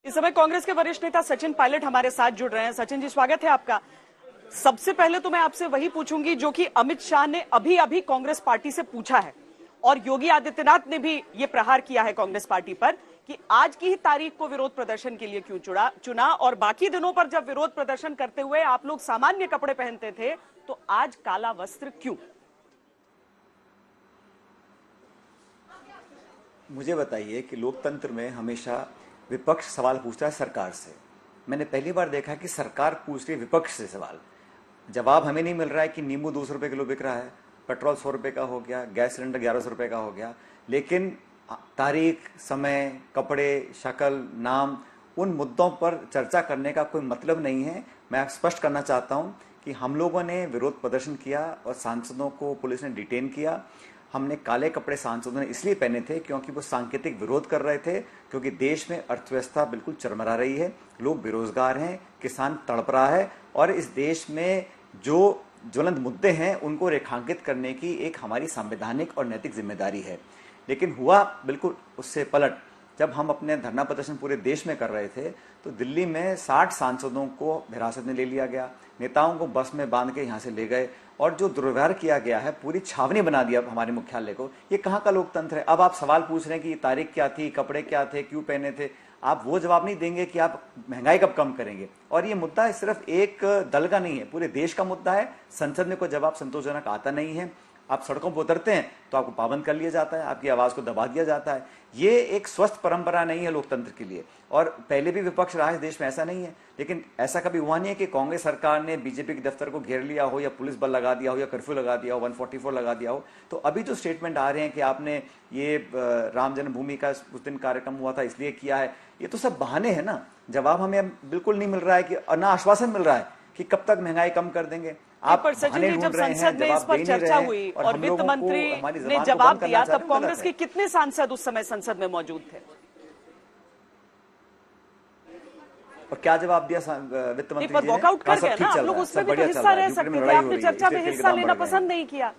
इस समय कांग्रेस के वरिष्ठ नेता सचिन पायलट हमारे साथ जुड़ रहे हैं। सचिन जी, स्वागत है आपका। सबसे पहले तो मैं आपसे वही पूछूंगी जो कि अमित शाह ने अभी अभी कांग्रेस पार्टी से पूछा है और योगी आदित्यनाथ ने भी ये प्रहार किया है कांग्रेस पार्टी पर कि आज की ही तारीख को विरोध प्रदर्शन के लिए क्यों चुना और बाकी दिनों पर जब विरोध प्रदर्शन करते हुए आप लोग सामान्य कपड़े पहनते थे तो आज काला वस्त्र क्यों? मुझे बताइए कि लोकतंत्र में हमेशा विपक्ष सवाल पूछता है सरकार से। मैंने पहली बार देखा कि सरकार पूछ रही है विपक्ष से सवाल। जवाब हमें नहीं मिल रहा है कि नींबू 200 रुपये किलो बिक रहा है, पेट्रोल 100 रुपये का हो गया, गैस सिलेंडर 1100 रुपये का हो गया, लेकिन तारीख, समय, कपड़े, शक्ल, नाम, उन मुद्दों पर चर्चा करने का कोई मतलब नहीं है। मैं स्पष्ट करना चाहता हूं कि हम लोगों ने विरोध प्रदर्शन किया और सांसदों को पुलिस ने डिटेन किया। हमने काले कपड़े सांसदों ने इसलिए पहने थे क्योंकि वो सांकेतिक विरोध कर रहे थे, क्योंकि देश में अर्थव्यवस्था बिल्कुल चरमरा रही है, लोग बेरोजगार हैं, किसान तड़प रहा है और इस देश में जो ज्वलंत मुद्दे हैं उनको रेखांकित करने की एक हमारी संवैधानिक और नैतिक जिम्मेदारी है। लेकिन हुआ बिल्कुल उससे पलट। जब हम अपने धरना प्रदर्शन पूरे देश में कर रहे थे तो दिल्ली में 60 सांसदों को हिरासत में ले लिया गया, नेताओं को बस में बांध के यहाँ से ले गए और जो दुर्व्यवहार किया गया है, पूरी छावनी बना दिया हमारे मुख्यालय को। ये कहाँ का लोकतंत्र है? अब आप सवाल पूछ रहे हैं कि तारीख क्या थी, कपड़े क्या थे, क्यों पहने थे। आप वो जवाब नहीं देंगे कि आप महंगाई कब कम करेंगे। और ये मुद्दा सिर्फ एक दल का नहीं है, पूरे देश का मुद्दा है। संसद में कोई जवाब संतोषजनक आता नहीं है। आप सड़कों पर उतरते हैं तो आपको पाबंद कर लिया जाता है, आपकी आवाज को दबा दिया जाता है। ये एक स्वस्थ परंपरा नहीं है लोकतंत्र के लिए। और पहले भी विपक्ष रहा है देश में, ऐसा नहीं है। लेकिन ऐसा कभी हुआ नहीं है कि कांग्रेस सरकार ने बीजेपी के दफ्तर को घेर लिया हो या पुलिस बल लगा दिया हो या कर्फ्यू लगा दिया हो, 144 लगा दिया हो। तो अभी जो स्टेटमेंट आ रहे हैं कि आपने ये राम जन्मभूमि का उस दिन कार्यक्रम हुआ था इसलिए किया है, ये तो सब बहाने हैं ना। जवाब हमें बिल्कुल नहीं मिल रहा है कि, ना आश्वासन मिल रहा है कि कब तक महंगाई कम कर देंगे। आप पर सचिन जी, जब संसद में इस पर चर्चा हुई और वित्त मंत्री ने जवाब दिया तब कांग्रेस के कितने सांसद उस समय संसद में मौजूद थे? और क्या जवाब दिया वित्त मंत्री जी ने? वॉकआउट कर गए ना आप लोग, उसमें भी तो हिस्सा रह सकते थे। आपने चर्चा में हिस्सा लेना पसंद नहीं किया।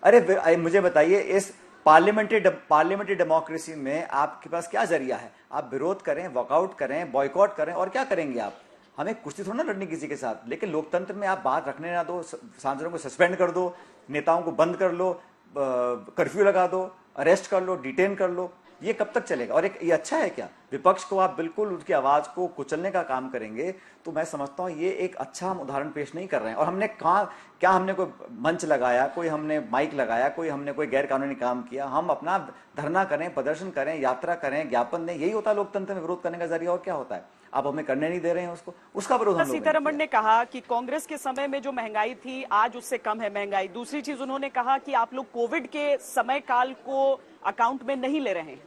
अरे मुझे बताइए, इस पार्लियामेंट्री डेमोक्रेसी में आपके पास क्या जरिया है? आप विरोध करें, वॉकआउट करें, बॉयकॉट करें और क्या करेंगे आप? हमें कुश्ती थोड़ा ना लड़नी किसी के साथ। लेकिन लोकतंत्र में आप बात रखने ना दो, सांसदों को सस्पेंड कर दो, नेताओं को बंद कर लो, कर्फ्यू लगा दो, अरेस्ट कर लो, डिटेन कर लो। ये कब तक चलेगा? और ये अच्छा है क्या? विपक्ष को आप बिल्कुल उसकी आवाज को कुचलने का काम करेंगे तो मैं समझता हूं ये एक अच्छा हम उदाहरण पेश नहीं कर रहे हैं। और हमने क्या हमने कोई मंच लगाया, कोई हमने माइक लगाया, कोई हमने कोई गैर कानूनी काम किया? हम अपना धरना करें, प्रदर्शन करें, यात्रा करें, ज्ञापन दें, यही होता है लोकतंत्र में विरोध करने का जरिया। और क्या होता है? आप हमें करने नहीं दे रहे हैं उसका विरोध। सीतारमण ने कहा कि कांग्रेस के समय में जो महंगाई थी आज उससे कम है महंगाई। दूसरी चीज उन्होंने कहा कि आप लोग कोविड के समय काल को अकाउंट में नहीं ले रहे हैं।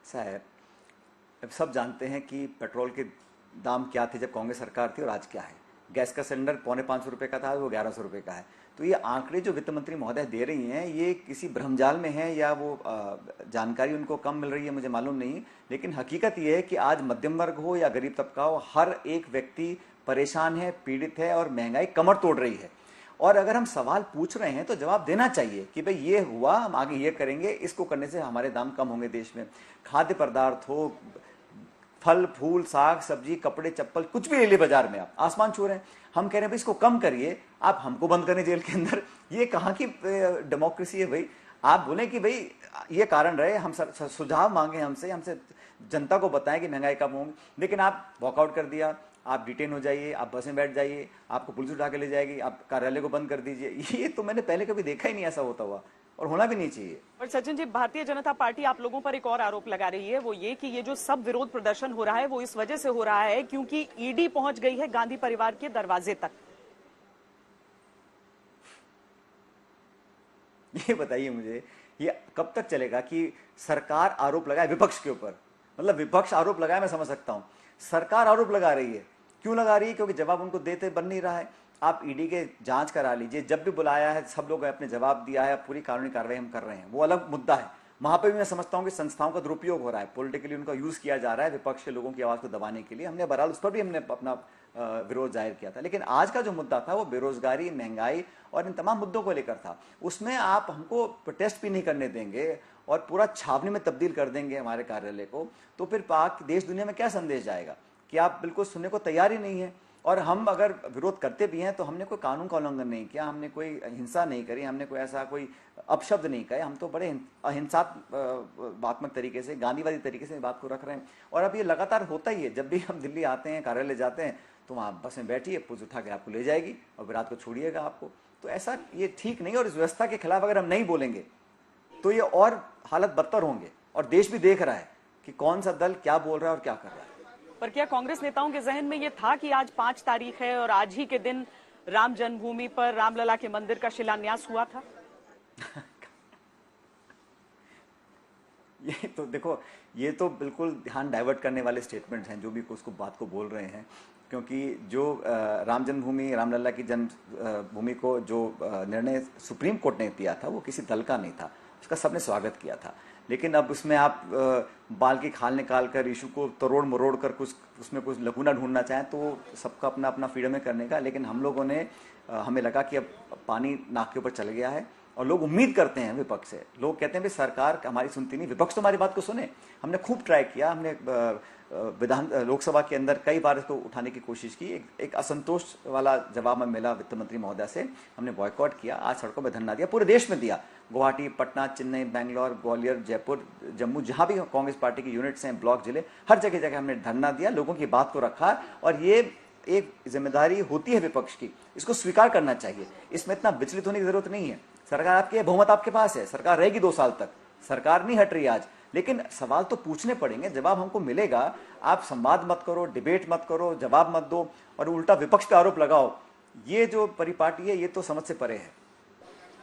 साहब, अब सब जानते हैं कि पेट्रोल के दाम क्या थे जब कांग्रेस सरकार थी और आज क्या है। गैस का सिलेंडर 450 रुपए का था, वो 1100 रुपए का है। तो ये आंकड़े जो वित्त मंत्री महोदय दे रही हैं, ये किसी भ्रमजाल में है या वो जानकारी उनको कम मिल रही है, मुझे मालूम नहीं। लेकिन हकीकत ये है कि आज मध्यम वर्ग हो या गरीब तबका हो, हर एक व्यक्ति परेशान है, पीड़ित है और महंगाई कमर तोड़ रही है। और अगर हम सवाल पूछ रहे हैं तो जवाब देना चाहिए कि भाई ये हुआ, हम आगे ये करेंगे, इसको करने से हमारे दाम कम होंगे। देश में खाद्य पदार्थ हो, फल फूल, साग सब्जी, कपड़े चप्पल, कुछ भी ले लिए बाजार में, आप आसमान छू रहे हैं। हम कह रहे हैं भाई इसको कम करिए, आप हमको बंद करें जेल के अंदर। ये कहाँ की डेमोक्रेसी है भाई? आप बोले कि भाई ये कारण रहे, हम सुझाव मांगे हमसे जनता को बताएं कि महंगाई कम होगी, लेकिन आप वॉकआउट कर दिया, आप डिटेन हो जाइए, आप बस में बैठ जाइए, आपको पुलिस उठा के ले जाएगी, आप कार्यालय को बंद कर दीजिए। ये तो मैंने पहले कभी देखा ही नहीं ऐसा होता हुआ, और होना भी नहीं चाहिए। और सचिन जी, भारतीय जनता पार्टी आप लोगों पर एक और आरोप लगा रही है, वो ये कि ये जो सब विरोध प्रदर्शन हो रहा है वो इस वजह से हो रहा है क्योंकि ईडी पहुंच गई है गांधी परिवार के दरवाजे तक। ये बताइए मुझे, ये कब तक चलेगा कि सरकार आरोप लगाए विपक्ष के ऊपर? मतलब विपक्ष आरोप लगाए मैं समझ सकता हूं, सरकार आरोप लगा रही है। क्यों लगा रही है? क्योंकि जवाब उनको देते बन नहीं रहा है। आप ईडी के जांच करा लीजिए, जब भी बुलाया है सब लोग अपने जवाब दिया है, पूरी कानूनी कार्रवाई हम कर रहे हैं, वो अलग मुद्दा है। वहां पर भी मैं समझता हूं कि संस्थाओं का दुरुपयोग हो रहा है, पॉलिटिकली उनका यूज किया जा रहा है विपक्ष के लोगों की आवाज को दबाने के लिए। हमने बहरहाल उस पर भी हमने अपना विरोध जाहिर किया था। लेकिन आज का जो मुद्दा था वो बेरोजगारी, महंगाई और इन तमाम मुद्दों को लेकर था। उसमें आप हमको प्रोटेस्ट भी नहीं करने देंगे और पूरा छावनी में तब्दील कर देंगे हमारे कार्यालय को, तो फिर पाक देश दुनिया में क्या संदेश जाएगा कि आप बिल्कुल सुनने को तैयार ही नहीं है। और हम अगर विरोध करते भी हैं तो हमने कोई कानून का उल्लंघन नहीं किया, हमने कोई हिंसा नहीं करी, हमने कोई ऐसा कोई अपशब्द नहीं कहे, हम तो बड़े अहिंसात्मक तरीके से, गांधीवादी तरीके से बात को रख रहे हैं। और अब ये लगातार होता ही है, जब भी हम दिल्ली आते हैं, कार्यालय जाते हैं, तो वहाँ बस में बैठिए, पुलिस उठा के आपको ले जाएगी और रात को छोड़िएगा आपको। तो ऐसा ये ठीक नहीं है। और इस व्यवस्था के खिलाफ अगर हम नहीं बोलेंगे तो ये और हालत बदतर होंगे। और देश भी देख रहा है कि कौन सा दल क्या बोल रहा है और क्या कर रहा है। पर क्या कांग्रेस नेताओं के जहन में ये था कि आज 5 तारीख है और आज ही के दिन राम जन्मभूमि पर रामलला के मंदिर का शिलान्यास हुआ था? ये तो देखो, ये तो बिल्कुल ध्यान डाइवर्ट करने वाले स्टेटमेंट हैं जो भी उसको बात को बोल रहे हैं। क्योंकि जो राम जन्मभूमि, रामलला की जन्मभूमि को जो निर्णय सुप्रीम कोर्ट ने दिया था वो किसी दल का नहीं था, उसका सबने स्वागत किया था। लेकिन अब उसमें आप बाल की खाल निकाल कर इशू को तरोड़ मरोड़ कर कुछ उसमें कुछ लघुना ढूंढना चाहें तो सबका अपना अपना फ्रीडम है करने का। लेकिन हम लोगों ने हमें लगा कि अब पानी नाक के ऊपर चल गया है और लोग उम्मीद करते हैं विपक्ष से। लोग कहते हैं भाई सरकार हमारी सुनती नहीं, विपक्ष तो हमारी बात को सुने। हमने खूब ट्राई किया, हमने लोकसभा के अंदर कई बार इसको उठाने की कोशिश की। एक असंतोष वाला जवाब हमें मिला वित्त मंत्री महोदय से, हमने बॉयकॉट किया, आज सड़कों में धरना दिया, पूरे देश में दिया। गुवाहाटी, पटना, चेन्नई, बेंगलोर, ग्वालियर, जयपुर, जम्मू, जहां भी कांग्रेस पार्टी की यूनिट्स हैं, ब्लॉक, जिले, हर जगह जगह हमने धरना दिया, लोगों की बात को रखा। और ये एक जिम्मेदारी होती है विपक्ष की, इसको स्वीकार करना चाहिए। इसमें इतना विचलित होने की जरूरत नहीं है। सरकार आपकी है, बहुमत आपके पास है, सरकार रहेगी 2 साल तक, सरकार नहीं हट रही आज। लेकिन सवाल तो पूछने पड़ेंगे, जवाब हमको मिलेगा। आप संवाद मत करो, डिबेट मत करो, जवाब मत दो और उल्टा विपक्ष पे आरोप लगाओ। ये जो परिपाटी है ये तो समझ से परे है।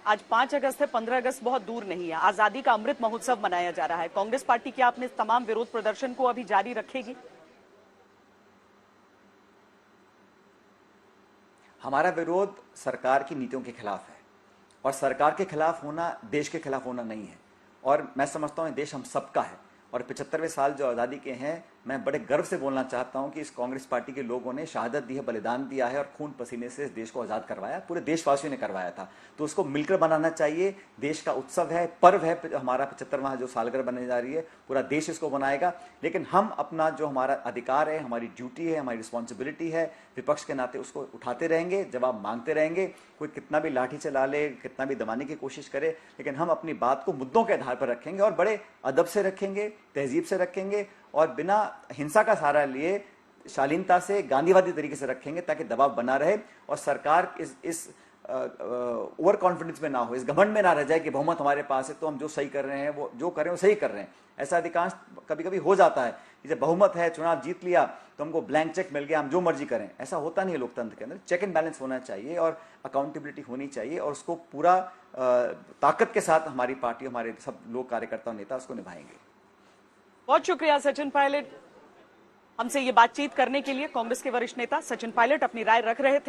आज 5 अगस्त है, 15 अगस्त बहुत दूर नहीं है, आजादी का अमृत महोत्सव मनाया जा रहा है। कांग्रेस पार्टी क्या अपने तमाम विरोध प्रदर्शन को अभी जारी रखेगी? हमारा विरोध सरकार की नीतियों के खिलाफ है और सरकार के खिलाफ होना देश के खिलाफ होना नहीं है। और मैं समझता हूँ देश हम सबका है और 75वें साल जो आज़ादी के हैं, मैं बड़े गर्व से बोलना चाहता हूं कि इस कांग्रेस पार्टी के लोगों ने शहादत दी है, बलिदान दिया है और खून पसीने से इस देश को आज़ाद करवाया, पूरे देशवासियों ने करवाया था। तो उसको मिलकर बनाना चाहिए। देश का उत्सव है, पर्व है, हमारा 75वां जो सालगिरह बनने जा रही है, पूरा देश इसको बनाएगा। लेकिन हम अपना जो हमारा अधिकार है, हमारी ड्यूटी है, हमारी रिस्पॉन्सिबिलिटी है, विपक्ष के नाते उसको उठाते रहेंगे, जवाब मांगते रहेंगे। कोई कितना भी लाठी चला ले, कितना भी दबाने की कोशिश करे, लेकिन हम अपनी बात को मुद्दों के आधार पर रखेंगे और बड़े अदब से रखेंगे, तहजीब से रखेंगे और बिना हिंसा का सहारा लिए शालीनता से, गांधीवादी तरीके से रखेंगे ताकि दबाव बना रहे और सरकार इस ओवर कॉन्फिडेंस में ना हो, इस घमंड में ना रह जाए कि बहुमत हमारे पास है तो हम जो सही कर रहे हैं, वो जो कर रहे हैं वो सही कर रहे हैं। ऐसा अधिकांश कभी कभी हो जाता है कि जब बहुमत है, चुनाव जीत लिया तो हमको ब्लैंक चेक मिल गया, हम जो मर्जी करें। ऐसा होता नहीं है लोकतंत्र के अंदर। चेक एंड बैलेंस होना चाहिए और अकाउंटेबिलिटी होनी चाहिए और उसको पूरा ताकत के साथ हमारी पार्टी, हमारे सब लोग, कार्यकर्ता और नेता उसको निभाएंगे। बहुत शुक्रिया सचिन पायलट, हमसे ये बातचीत करने के लिए। कांग्रेस के वरिष्ठ नेता सचिन पायलट अपनी राय रख रहे थे।